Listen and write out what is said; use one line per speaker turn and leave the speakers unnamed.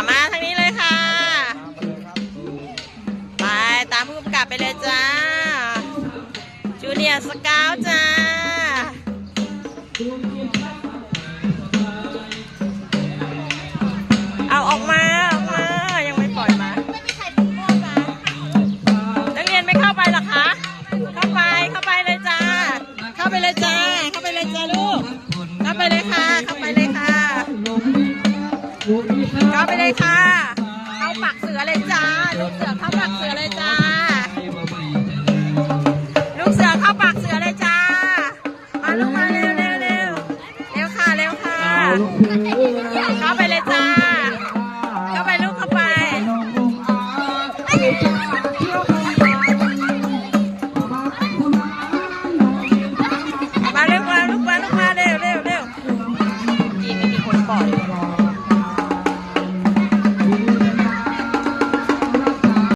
มาทางนี้เลยค่ะไปตามผู้กำกับไปเลยจ้าจูเนียร์สเกาต์จ้าเอาออกมายังไม่ปล่อยมานักเรียนไม่เข้าไปหรอคะเข้าไปเลยจ้าเข้าไปเลยจ้าลูกเข้าไปเลยค่ะเข้าไปเลยค่ะเข้าปักเสือเลยจ้าลูกเสือเข้าปักเสือเลยจ้าลูกเสือเข้าปักเสือเลยจ้า